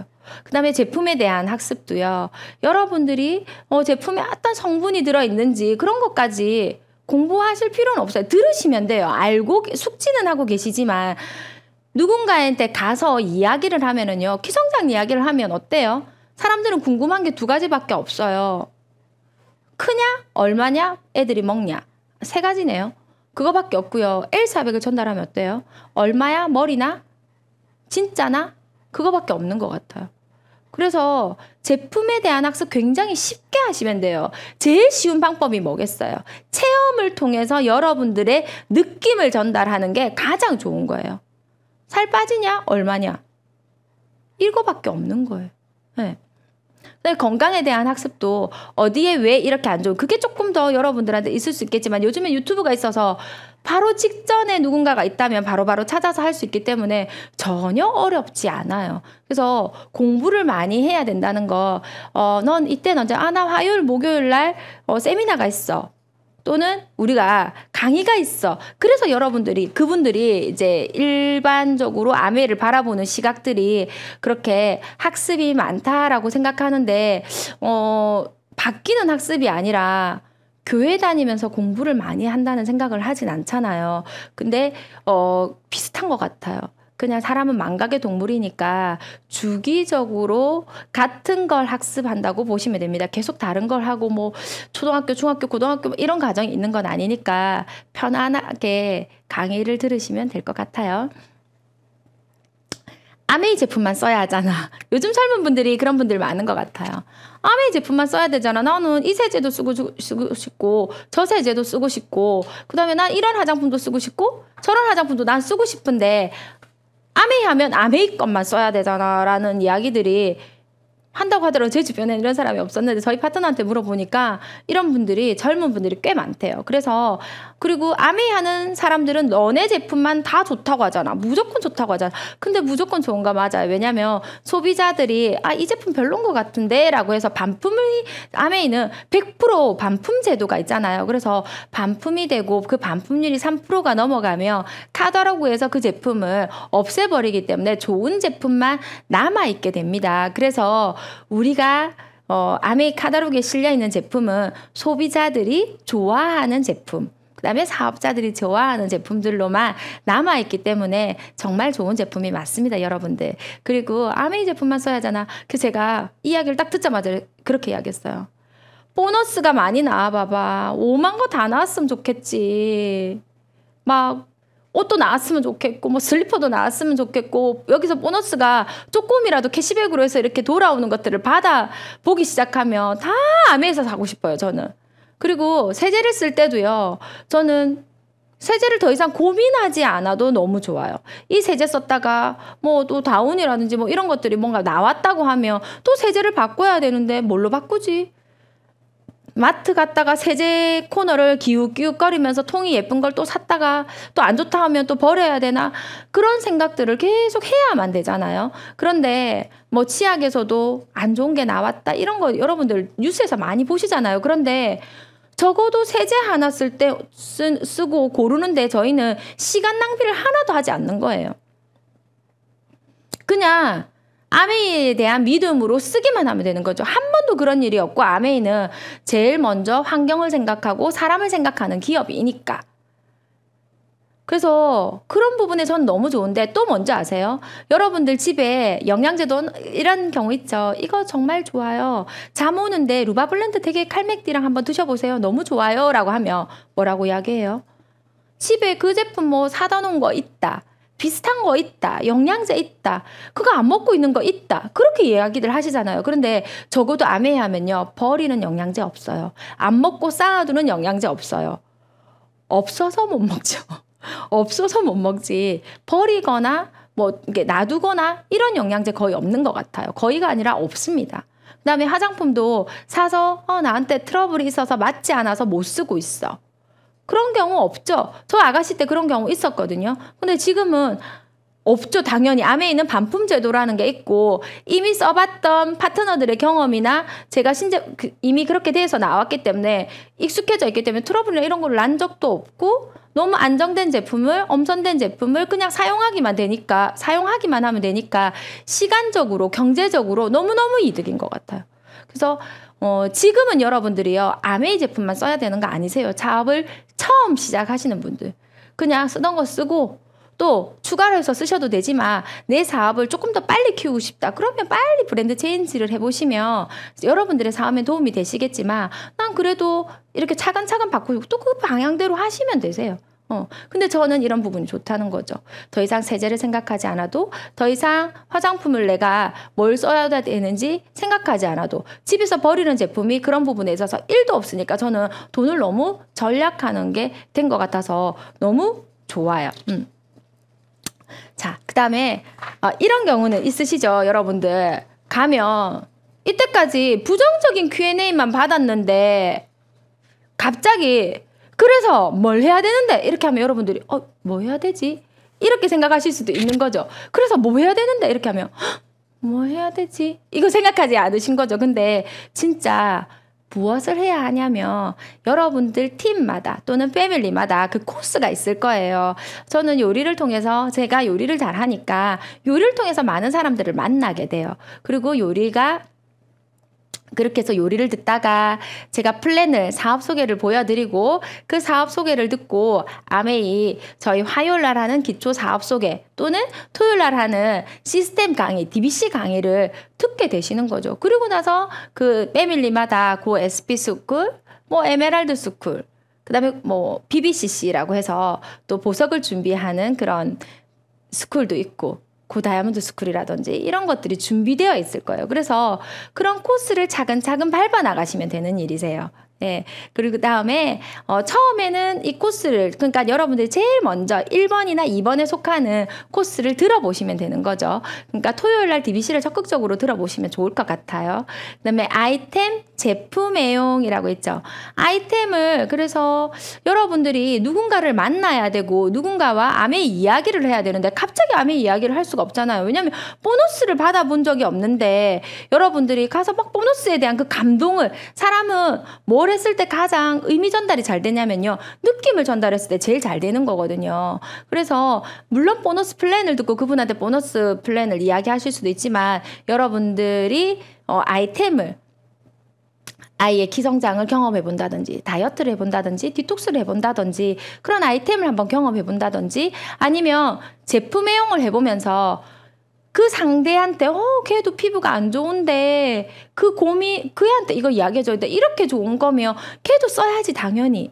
그 다음에 제품에 대한 학습도요. 여러분들이 제품에 어떤 성분이 들어있는지 그런 것까지 공부하실 필요는 없어요. 들으시면 돼요. 알고 숙지는 하고 계시지만 누군가한테 가서 이야기를 하면은요. 기성장 이야기를 하면 어때요? 사람들은 궁금한 게 2가지밖에 없어요. 크냐? 얼마냐? 애들이 먹냐? 3가지네요. 그거밖에 없고요. L400을 전달하면 어때요? 얼마야? 머리나? 진짜나? 그거밖에 없는 것 같아요. 그래서 제품에 대한 학습 굉장히 쉽게 하시면 돼요. 제일 쉬운 방법이 뭐겠어요? 체험을 통해서 여러분들의 느낌을 전달하는 게 가장 좋은 거예요. 살 빠지냐? 얼마냐? 이거밖에 없는 거예요. 네. 건강에 대한 학습도 어디에 왜 이렇게 안 좋은 그게 조금 더 여러분들한테 있을 수 있겠지만 요즘에 유튜브가 있어서 바로 직전에 누군가가 있다면 바로바로 찾아서 할 수 있기 때문에 전혀 어렵지 않아요. 그래서 공부를 많이 해야 된다는 거. 넌 이때는 언제? 나 화요일 목요일 날 세미나가 있어. 또는 우리가 강의가 있어. 그래서 그분들이 이제 일반적으로 아메이를 바라보는 시각들이 그렇게 학습이 많다라고 생각하는데, 바뀌는 학습이 아니라 교회 다니면서 공부를 많이 한다는 생각을 하진 않잖아요. 근데, 비슷한 것 같아요. 그냥 사람은 망각의 동물이니까 주기적으로 같은 걸 학습한다고 보시면 됩니다. 계속 다른 걸 하고 뭐 초등학교, 중학교, 고등학교 이런 과정이 있는 건 아니니까 편안하게 강의를 들으시면 될 것 같아요. 아메이 제품만 써야 하잖아. 요즘 젊은 분들이 그런 분들 많은 것 같아요. 아메이 제품만 써야 되잖아. 나는 이 세제도 쓰고 싶고 저 세제도 쓰고 싶고 그다음에 난 이런 화장품도 쓰고 싶고 저런 화장품도 난 쓰고 싶은데 아메이 하면 아메이 것만 써야 되잖아 라는 이야기들이 한다고 하더라도 제 주변에 이런 사람이 없었는데 저희 파트너한테 물어보니까 이런 분들이 젊은 분들이 꽤 많대요. 그래서 그리고 아메이 하는 사람들은 너네 제품만 다 좋다고 하잖아. 무조건 좋다고 하잖아. 근데 무조건 좋은가 맞아요. 왜냐면 소비자들이 이 제품 별론 것 같은데 라고 해서 아메이는 100% 반품 제도가 있잖아요. 그래서 반품이 되고 그 반품률이 3%가 넘어가면 카더라고해서 그 제품을 없애버리기 때문에 좋은 제품만 남아있게 됩니다. 그래서 우리가 아메이 카탈로그에 실려있는 제품은 소비자들이 좋아하는 제품 그 다음에 사업자들이 좋아하는 제품들로만 남아있기 때문에 정말 좋은 제품이 맞습니다, 여러분들. 그리고 아메이 제품만 써야 하잖아. 그래서 제가 이야기를 딱 듣자마자 그렇게 이야기했어요. 보너스가 많이 나와봐봐. 5만 거 다 나왔으면 좋겠지. 막 옷도 나왔으면 좋겠고 뭐 슬리퍼도 나왔으면 좋겠고 여기서 보너스가 조금이라도 캐시백으로 해서 이렇게 돌아오는 것들을 받아보기 시작하면 다 아메이에서 사고 싶어요, 저는. 그리고 세제를 쓸 때도요. 저는 세제를 더 이상 고민하지 않아도 너무 좋아요. 이 세제 썼다가 뭐 또 다운이라든지 뭐 이런 것들이 뭔가 나왔다고 하면 또 세제를 바꿔야 되는데 뭘로 바꾸지? 마트 갔다가 세제 코너를 기웃기웃거리면서 통이 예쁜 걸 또 샀다가 또 안 좋다 하면 또 버려야 되나? 그런 생각들을 계속 해야만 되잖아요. 그런데 뭐 치약에서도 안 좋은 게 나왔다 이런 거 여러분들 뉴스에서 많이 보시잖아요. 그런데 적어도 세제 하나 쓸 때 쓰고 고르는데 저희는 시간 낭비를 하나도 하지 않는 거예요. 그냥 아메이에 대한 믿음으로 쓰기만 하면 되는 거죠. 한 번도 그런 일이 없고 아메이는 제일 먼저 환경을 생각하고 사람을 생각하는 기업이니까. 그래서 그런 부분에 전 너무 좋은데 또 뭔지 아세요? 여러분들 집에 영양제도 이런 경우 있죠. 이거 정말 좋아요. 잠 오는데 루바블렌드 되게 칼맥디랑 한번 드셔보세요. 너무 좋아요. 라고 하면 뭐라고 이야기해요? 집에 그 제품 뭐 사다 놓은 거 있다. 비슷한 거 있다. 영양제 있다. 그거 안 먹고 있는 거 있다. 그렇게 이야기들 하시잖아요. 그런데 적어도 아메이 하면요. 버리는 영양제 없어요. 안 먹고 쌓아두는 영양제 없어요. 없어서 못 먹죠. 없어서 못 먹지. 버리거나 뭐 이게 놔두거나 이런 영양제 거의 없는 것 같아요. 거의가 아니라 없습니다. 그다음에 화장품도 사서 나한테 트러블이 있어서 맞지 않아서 못 쓰고 있어. 그런 경우 없죠. 저 아가씨 때 그런 경우 있었거든요. 근데 지금은 없죠. 당연히 아메이는 반품 제도라는 게 있고 이미 써봤던 파트너들의 경험이나 제가 이미 그렇게 돼서 나왔기 때문에 익숙해져 있기 때문에 트러블이나 이런 걸 난 적도 없고 너무 안정된 제품을 엄선된 제품을 그냥 사용하기만 하면 되니까 시간적으로 경제적으로 너무너무 이득인 것 같아요. 그래서 지금은 여러분들이요 아메이 제품만 써야 되는 거 아니세요. 사업을 처음 시작하시는 분들 그냥 쓰던 거 쓰고 또 추가로 해서 쓰셔도 되지만 내 사업을 조금 더 빨리 키우고 싶다. 그러면 빨리 브랜드 체인지를 해보시면 여러분들의 사업에 도움이 되시겠지만 난 그래도 이렇게 차근차근 바꾸고 또 그 방향대로 하시면 되세요. 근데 저는 이런 부분이 좋다는 거죠. 더 이상 세제를 생각하지 않아도 더 이상 화장품을 내가 뭘 써야 되는지 생각하지 않아도 집에서 버리는 제품이 그런 부분에 있어서 1도 없으니까 저는 돈을 너무 절약하는 게 된 것 같아서 너무 좋아요. 자, 그 다음에 이런 경우는 있으시죠, 여러분들. 가면 이때까지 부정적인 Q&A만 받았는데 갑자기 그래서 뭘 해야 되는데 이렇게 하면 여러분들이 뭐 해야 되지? 이렇게 생각하실 수도 있는 거죠. 그래서 뭐 해야 되는데 이렇게 하면 뭐 해야 되지? 이거 생각하지 않으신 거죠. 근데 진짜 무엇을 해야 하냐면 여러분들 팀마다 또는 패밀리마다 그 코스가 있을 거예요. 저는 요리를 통해서 제가 요리를 잘하니까 요리를 통해서 많은 사람들을 만나게 돼요. 그리고 요리가 그렇게 해서 요리를 듣다가 제가 플랜을 사업 소개를 보여드리고 그 사업 소개를 듣고 아메이 저희 화요일날 하는 기초 사업 소개 또는 토요일날 하는 시스템 강의 DBC 강의를 듣게 되시는 거죠. 그리고 나서 그 패밀리마다 고 SP 스쿨 뭐 에메랄드 스쿨 그 다음에 뭐 BBCC라고 해서 또 보석을 준비하는 그런 스쿨도 있고 고 다이아몬드 스쿨이라든지 이런 것들이 준비되어 있을 거예요. 그래서 그런 코스를 차근차근 밟아 나가시면 되는 일이세요. 네. 그리고 그 다음에, 처음에는 이 코스를, 그러니까 여러분들이 제일 먼저 1번이나 2번에 속하는 코스를 들어보시면 되는 거죠. 그러니까 토요일 날 DBC를 적극적으로 들어보시면 좋을 것 같아요. 그 다음에 아이템, 제품 애용이라고 했죠. 아이템을, 그래서 여러분들이 누군가를 만나야 되고, 누군가와 암의 이야기를 해야 되는데, 갑자기 암의 이야기를 할 수가 없잖아요. 왜냐면 보너스를 받아본 적이 없는데, 여러분들이 가서 막 보너스에 대한 그 감동을, 사람은 뭘 했을 때 가장 의미 전달이 잘 되냐면요. 느낌을 전달했을 때 제일 잘 되는 거거든요. 그래서 물론 보너스 플랜을 듣고 그분한테 보너스 플랜을 이야기하실 수도 있지만 여러분들이 아이템을 아이의 기성장을 경험해 본다든지 다이어트를 해본다든지 디톡스를 해본다든지 그런 아이템을 한번 경험해 본다든지 아니면 제품 애용을 해보면서 그 상대한테 걔도 피부가 안 좋은데 그한테 이거 이야기해줘야 돼. 이렇게 좋은 거면 걔도 써야지 당연히.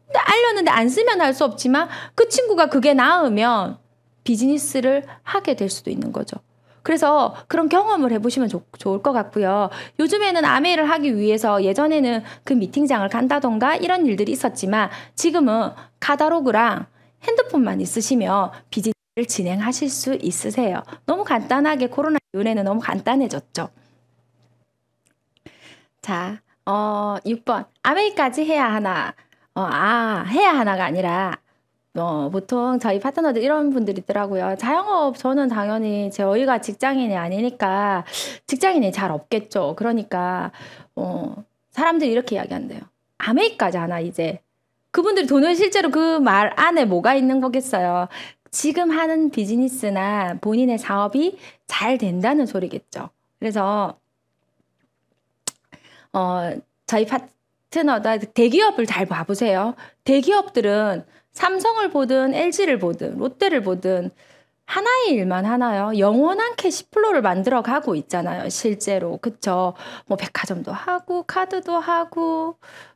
근데 알렸는데 안 쓰면 할 수 없지만 그 친구가 그게 나으면 비즈니스를 하게 될 수도 있는 거죠. 그래서 그런 경험을 해보시면 좋을 것 같고요. 요즘에는 아메이를 하기 위해서 예전에는 그 미팅장을 간다던가 이런 일들이 있었지만 지금은 카탈로그랑 핸드폰만 있으시면 비즈니스 진행하실 수 있으세요. 너무 간단하게 코로나 이후에는 너무 간단해졌죠. 자, 6번. 아메이까지 해야 하나? 해야 하나가 아니라 보통 저희 파트너들 이런 분들이 있더라고요. 자영업 저는 당연히 저희가 직장인이 아니니까 직장인이 잘 없겠죠. 그러니까 사람들이 이렇게 이야기한대요. 아메이까지 하나 이제. 그분들이 돈을 실제로 그 말 안에 뭐가 있는 거겠어요. 지금 하는 비즈니스나 본인의 사업이 잘 된다는 소리겠죠. 그래서 저희 파트너들 대기업을 잘 봐보세요. 대기업들은 삼성을 보든 LG를 보든 롯데를 보든 하나의 일만 하나요. 영원한 캐시플로우를 만들어 가고 있잖아요. 실제로. 그쵸? 뭐 백화점도 하고 카드도 하고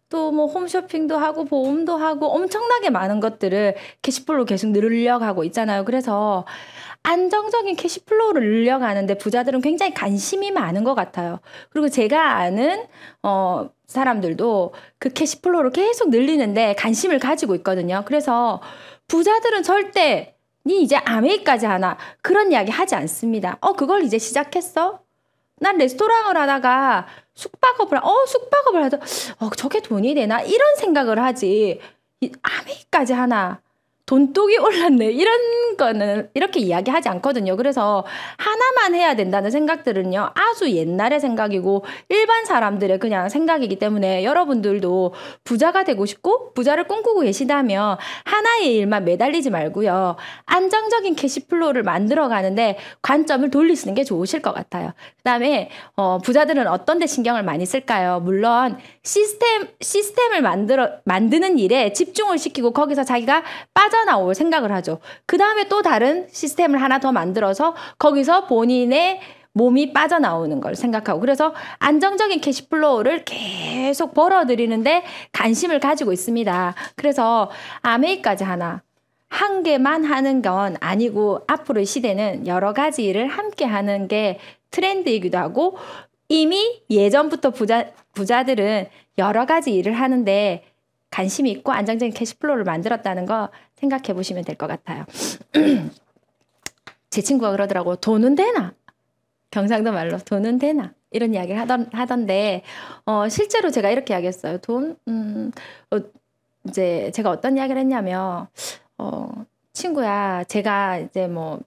또 뭐 홈쇼핑도 하고 보험도 하고 엄청나게 많은 것들을 캐시플로우 계속 늘려가고 있잖아요. 그래서 안정적인 캐시플로우를 늘려가는데 부자들은 굉장히 관심이 많은 것 같아요. 그리고 제가 아는 사람들도 그 캐시플로우를 계속 늘리는데 관심을 가지고 있거든요. 그래서 부자들은 절대 니 이제 아메이까지 하나 그런 이야기 하지 않습니다. 그걸 이제 시작했어? 난 레스토랑을 하다가 숙박업을 하다 저게 돈이 되나? 이런 생각을 하지. 아메이까지 하나. 돈독이 올랐네. 이런 거는 이렇게 이야기하지 않거든요. 그래서 하나만 해야 된다는 생각들은요. 아주 옛날의 생각이고 일반 사람들의 그냥 생각이기 때문에 여러분들도 부자가 되고 싶고 부자를 꿈꾸고 계시다면 하나의 일만 매달리지 말고요. 안정적인 캐시플로우를 만들어 가는데 관점을 돌리시는 게 좋으실 것 같아요. 그다음에 부자들은 어떤 데 신경을 많이 쓸까요? 물론 시스템을 만드는 일에 집중을 시키고 거기서 자기가 빠져나올 생각을 하죠. 그 다음에 또 다른 시스템을 하나 더 만들어서 거기서 본인의 몸이 빠져나오는 걸 생각하고 그래서 안정적인 캐시플로우를 계속 벌어들이는데 관심을 가지고 있습니다. 그래서 아메이까지 하나 한 개만 하는 건 아니고 앞으로의 시대는 여러 가지 일을 함께 하는 게 트렌드이기도 하고 이미 예전부터 부자들은 여러 가지 일을 하는데 관심이 있고 안정적인 캐시플로우를 만들었다는 거 생각해 보시면 될 것 같아요. 제 친구가 그러더라고. 돈은 되나? 경상도 말로 돈은 되나? 이런 이야기를 하던데 실제로 제가 이렇게 이야기했어요. 이제 제가 어떤 이야기를 했냐면 친구야 제가 이제 뭐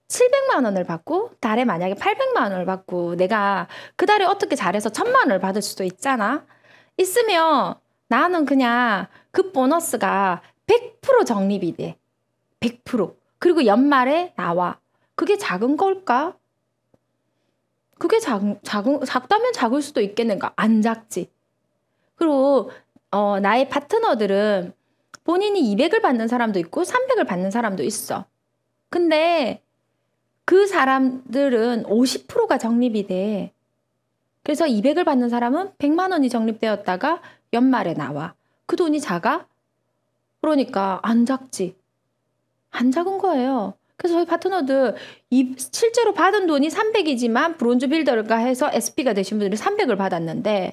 700만 원을 받고 달에 만약에 800만 원을 받고 내가 그 달에 어떻게 잘해서 1000만 원을 받을 수도 있잖아. 있으면 나는 그냥 그 보너스가 100% 적립이 돼. 100%. 그리고 연말에 나와. 그게 작은 걸까? 그게 작다면 작을 수도 있겠는가? 안 작지. 그리고 나의 파트너들은 본인이 200을 받는 사람도 있고 300을 받는 사람도 있어. 근데 그 사람들은 50%가 적립이 돼. 그래서 200을 받는 사람은 100만 원이 적립되었다가 연말에 나와. 그 돈이 작아? 그러니까 안 작지. 안 작은 거예요. 그래서 저희 파트너들 실제로 받은 돈이 300이지만 브론즈 빌더가 해서 SP가 되신 분들이 300을 받았는데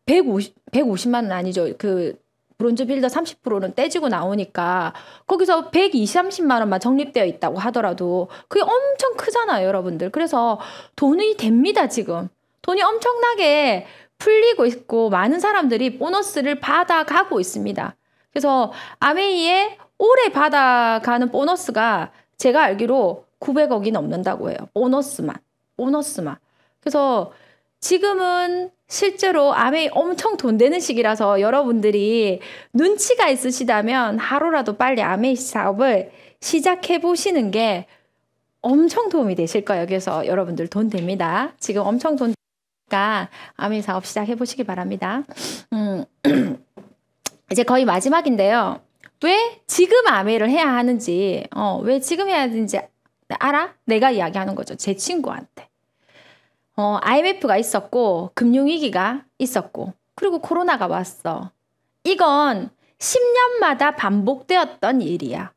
150만 원 아니죠. 그 브론즈 빌더 30%는 떼지고 나오니까 거기서 120, 30만 원만 적립되어 있다고 하더라도 그게 엄청 크잖아요, 여러분들. 그래서 돈이 됩니다, 지금. 돈이 엄청나게 풀리고 있고 많은 사람들이 보너스를 받아가고 있습니다. 그래서 아메이의 올해 받아가는 보너스가 제가 알기로 900억이 넘는다고 해요. 보너스만. 그래서 지금은 실제로 아메이 엄청 돈 되는 시기라서 여러분들이 눈치가 있으시다면 하루라도 빨리 아메이 사업을 시작해 보시는 게 엄청 도움이 되실 거예요. 그래서 여러분들 돈 됩니다. 지금 엄청 돈 되니까 아메이 사업 시작해 보시기 바랍니다. 이제 거의 마지막인데요. 왜 지금 아메이를 해야 하는지, 왜 지금 해야 되는지 알아? 내가 이야기하는 거죠. 제 친구한테. IMF가 있었고, 금융위기가 있었고, 그리고 코로나가 왔어. 이건 10년마다 반복되었던 일이야.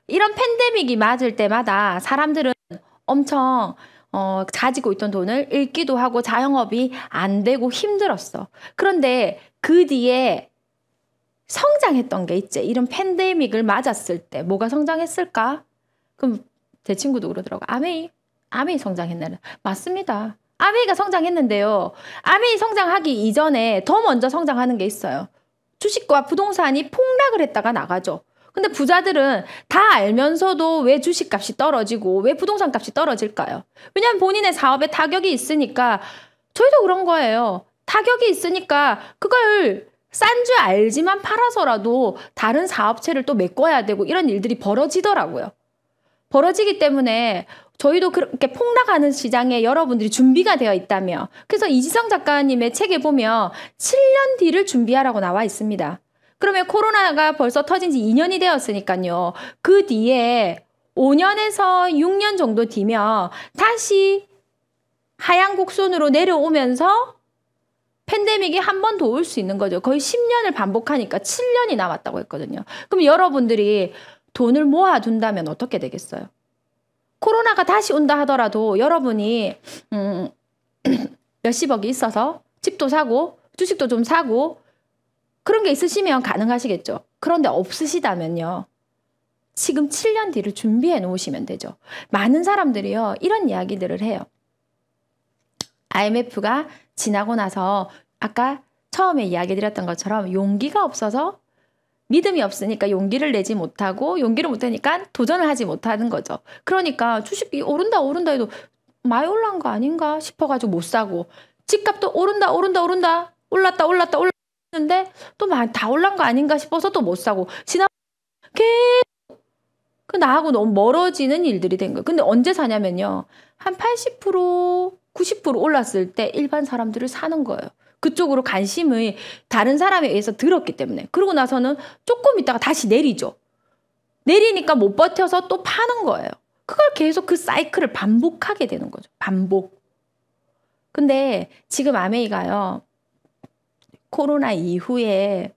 이런 팬데믹이 맞을 때마다 사람들은 엄청 가지고 있던 돈을 잃기도 하고 자영업이 안 되고 힘들었어. 그런데 그 뒤에 성장했던 게 있지. 이런 팬데믹을 맞았을 때 뭐가 성장했을까? 그럼 제 친구도 그러더라고. 아메이 성장했네. 맞습니다. 아메이가 성장했는데요. 아메이 성장하기 이전에 더 먼저 성장하는 게 있어요. 주식과 부동산이 폭락을 했다가 나가죠. 근데 부자들은 다 알면서도 왜 주식값이 떨어지고 왜 부동산 값이 떨어질까요? 왜냐하면 본인의 사업에 타격이 있으니까. 저희도 그런 거예요. 타격이 있으니까 그걸 싼 줄 알지만 팔아서라도 다른 사업체를 또 메꿔야 되고 이런 일들이 벌어지더라고요. 벌어지기 때문에 저희도 그렇게 폭락하는 시장에 여러분들이 준비가 되어 있다며. 그래서 이지성 작가님의 책에 보면 7년 뒤를 준비하라고 나와 있습니다. 그러면 코로나가 벌써 터진 지 2년이 되었으니까요. 그 뒤에 5년에서 6년 정도 뒤면 다시 하향 곡선으로 내려오면서 팬데믹이 한 번 더 올 수 있는 거죠. 거의 10년을 반복하니까 7년이 남았다고 했거든요. 그럼 여러분들이 돈을 모아둔다면 어떻게 되겠어요? 코로나가 다시 온다 하더라도 여러분이 몇십억이 있어서 집도 사고 주식도 좀 사고 그런 게 있으시면 가능하시겠죠. 그런데 없으시다면요. 지금 7년 뒤를 준비해 놓으시면 되죠. 많은 사람들이요. 이런 이야기들을 해요. IMF가 지나고 나서 아까 처음에 이야기 드렸던 것처럼 용기가 없어서 믿음이 없으니까 용기를 내지 못하고 용기를 못하니까 도전을 하지 못하는 거죠. 그러니까 주식이 오른다 해도 많이 올라간 거 아닌가 싶어가지고 못 사고 집값도 오른다 올랐다 했는데 또 많이 다 올란 거 아닌가 싶어서 또 못 사고 계속 나하고 너무 멀어지는 일들이 된 거예요. 근데 언제 사냐면요. 한 80%, 90% 올랐을 때 일반 사람들을 사는 거예요. 그쪽으로 관심이 다른 사람에 의해서 들었기 때문에. 그러고 나서는 조금 있다가 다시 내리죠. 내리니까 못 버텨서 또 파는 거예요. 그걸 계속 그 사이클을 반복하게 되는 거죠. 반복. 근데 지금 아메이가요. 코로나 이후에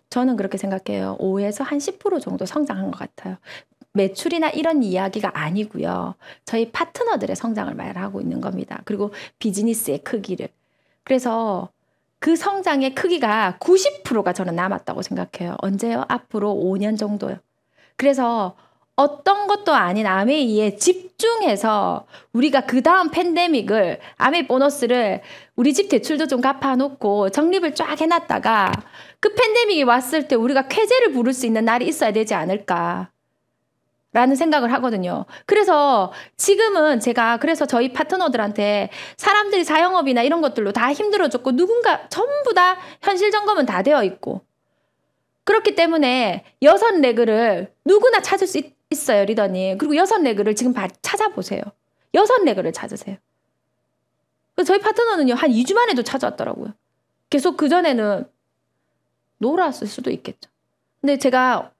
저는 그렇게 생각해요. 5에서 한 10% 정도 성장한 것 같아요. 매출이나 이런 이야기가 아니고요. 저희 파트너들의 성장을 말하고 있는 겁니다. 그리고 비즈니스의 크기를. 그래서 그 성장의 크기가 90%가 저는 남았다고 생각해요. 언제요? 앞으로 5년 정도요. 그래서 어떤 것도 아닌 아메이에 집중해서 우리가 그 다음 팬데믹을 아메이 보너스를 우리 집 대출도 좀 갚아놓고 적립을 쫙 해놨다가 그 팬데믹이 왔을 때 우리가 쾌재를 부를 수 있는 날이 있어야 되지 않을까 라는 생각을 하거든요. 그래서 지금은 제가 그래서 저희 파트너들한테 사람들이 자영업이나 이런 것들로 다 힘들어졌고 누군가 전부 다 현실 점검은 다 되어 있고 그렇기 때문에 6레그를 누구나 찾을 수 있어요, 리더님. 그리고 6레그를 지금 찾아보세요. 6레그를 찾으세요. 저희 파트너는요, 한 2주 만에도 찾아왔더라고요. 계속 그전에는 놀았을 수도 있겠죠. 근데 제가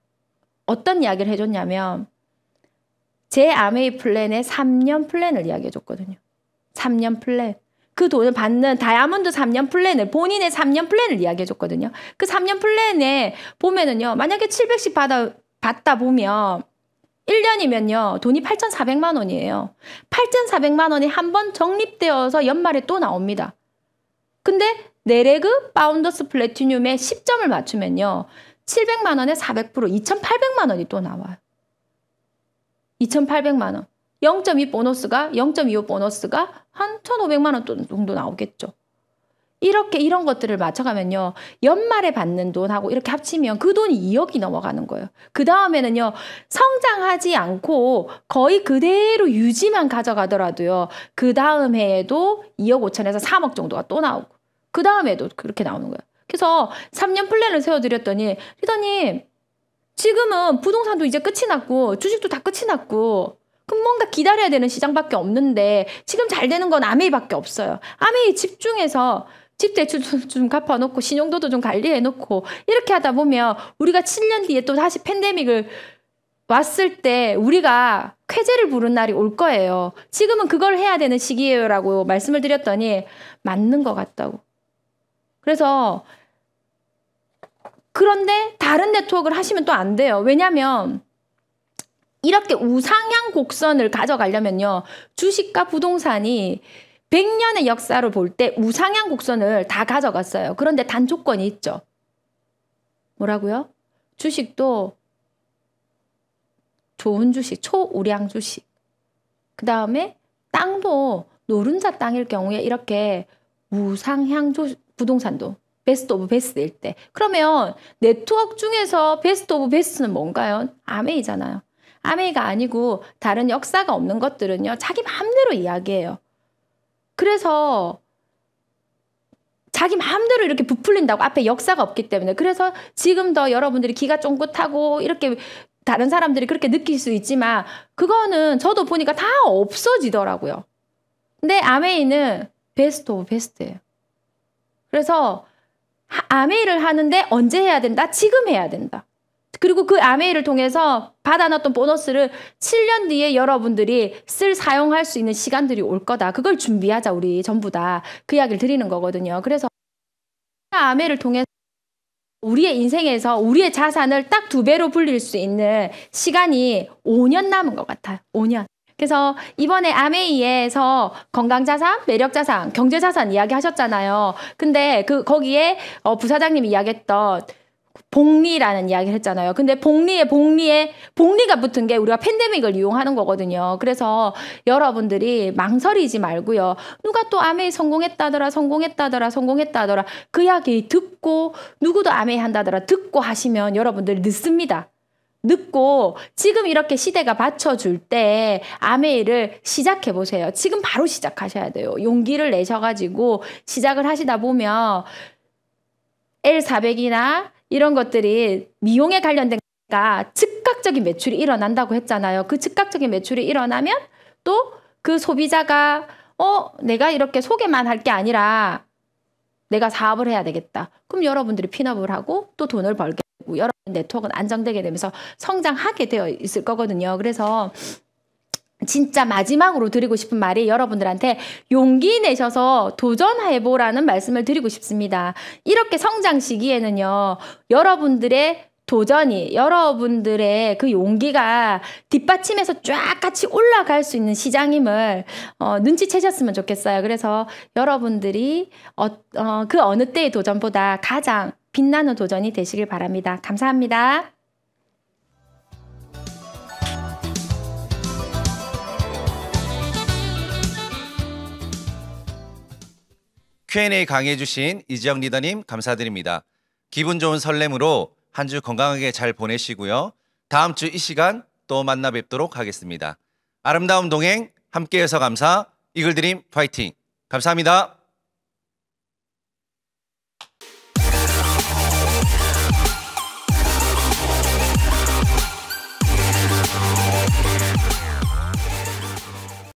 어떤 이야기를 해줬냐면 제 아메이 플랜의 3년 플랜을 이야기해줬거든요. 3년 플랜. 그 돈을 받는 다이아몬드 3년 플랜을 본인의 3년 플랜을 이야기해줬거든요. 그 3년 플랜에 보면은요. 만약에 700씩 받다 보면 1년이면요. 돈이 8,400만 원이에요. 8,400만 원이 한 번 적립되어서 연말에 또 나옵니다. 근데 네레그 파운더스 플래티늄에 10점을 맞추면요. 700만 원에 400%, 2,800만 원이 또 나와요. 2,800만 원. 0.2 보너스가, 0.25 보너스가 한 1,500만 원 정도 나오겠죠. 이렇게 이런 것들을 맞춰가면요. 연말에 받는 돈하고 이렇게 합치면 그 돈이 2억이 넘어가는 거예요. 그 다음에는요. 성장하지 않고 거의 그대로 유지만 가져가더라도요. 그 다음 해에도 2억 5천에서 3억 정도가 또 나오고 그 다음에도 그렇게 나오는 거예요. 그래서 3년 플랜을 세워드렸더니 리더님 지금은 부동산도 이제 끝이 났고 주식도 다 끝이 났고 그럼 뭔가 기다려야 되는 시장밖에 없는데 지금 잘 되는 건 아메이밖에 없어요. 아메이 집중해서 집 대출 좀 갚아놓고 신용도도 좀 관리해놓고 이렇게 하다 보면 우리가 7년 뒤에 또 다시 팬데믹을 왔을 때 우리가 쾌재를 부른 날이 올 거예요. 지금은 그걸 해야 되는 시기예요라고 말씀을 드렸더니 맞는 것 같다고. 그래서 그런데 다른 네트워크를 하시면 또 안 돼요. 왜냐하면 이렇게 우상향 곡선을 가져가려면요. 주식과 부동산이 100년의 역사를 볼 때 우상향 곡선을 다 가져갔어요. 그런데 단 조건이 있죠. 뭐라고요? 주식도 좋은 주식, 초우량 주식. 그 다음에 땅도 노른자 땅일 경우에 이렇게 우상향 부동산도 베스트 오브 베스트일 때. 그러면 네트워크 중에서 베스트 오브 베스트는 뭔가요? 아메이잖아요. 아메이가 아니고 다른 역사가 없는 것들은요. 자기 마음대로 이야기해요. 그래서 자기 마음대로 이렇게 부풀린다고 앞에 역사가 없기 때문에. 그래서 지금 더 여러분들이 기가 쫑긋하고 이렇게 다른 사람들이 그렇게 느낄 수 있지만 그거는 저도 보니까 다 없어지더라고요. 근데 아메이는 베스트 오브 베스트예요. 그래서 아메이를 하는데 언제 해야 된다? 지금 해야 된다. 그리고 그 아메이를 통해서 받아놨던 보너스를 7년 뒤에 여러분들이 사용할 수 있는 시간들이 올 거다. 그걸 준비하자 우리 전부 다. 그 이야기를 드리는 거거든요. 그래서 아메이를 통해서 우리의 인생에서 우리의 자산을 딱 2배로 불릴 수 있는 시간이 5년 남은 것 같아요. 5년. 그래서 이번에 아메이에서 건강자산, 매력자산, 경제자산 이야기 하셨잖아요. 근데 거기에 부사장님이 이야기했던 복리라는 이야기를 했잖아요. 근데 복리가 붙은 게 우리가 팬데믹을 이용하는 거거든요. 그래서 여러분들이 망설이지 말고요. 누가 또 아메이 성공했다더라. 그 이야기 듣고 누구도 아메이 한다더라. 듣고 하시면 여러분들이 늦습니다. 늦고 지금 이렇게 시대가 받쳐줄 때 아메이를 시작해 보세요. 지금 바로 시작하셔야 돼요. 용기를 내셔가지고 시작을 하시다 보면 L400이나 이런 것들이 미용에 관련된 거가 즉각적인 매출이 일어난다고 했잖아요. 그 즉각적인 매출이 일어나면 또 그 소비자가 내가 이렇게 소개만 할 게 아니라 내가 사업을 해야 되겠다. 그럼 여러분들이 핀업을 하고 또 돈을 벌게 되고 여러분 네트워크는 안정되게 되면서 성장하게 되어 있을 거거든요. 그래서 진짜 마지막으로 드리고 싶은 말이 여러분들한테 용기 내셔서 도전해보라는 말씀을 드리고 싶습니다. 이렇게 성장 시기에는요. 여러분들의 도전이 여러분들의 그 용기가 뒷받침해서 쫙 같이 올라갈 수 있는 시장임을 눈치채셨으면 좋겠어요. 그래서 여러분들이 그 어느 때의 도전보다 가장 빛나는 도전이 되시길 바랍니다. 감사합니다. Q&A 강의해주신 이지영 리더님 감사드립니다. 기분 좋은 설렘으로 한 주 건강하게 잘 보내시고요. 다음 주 이 시간 또 만나 뵙도록 하겠습니다. 아름다운 동행 함께해서 감사. 이글드림 파이팅. 감사합니다.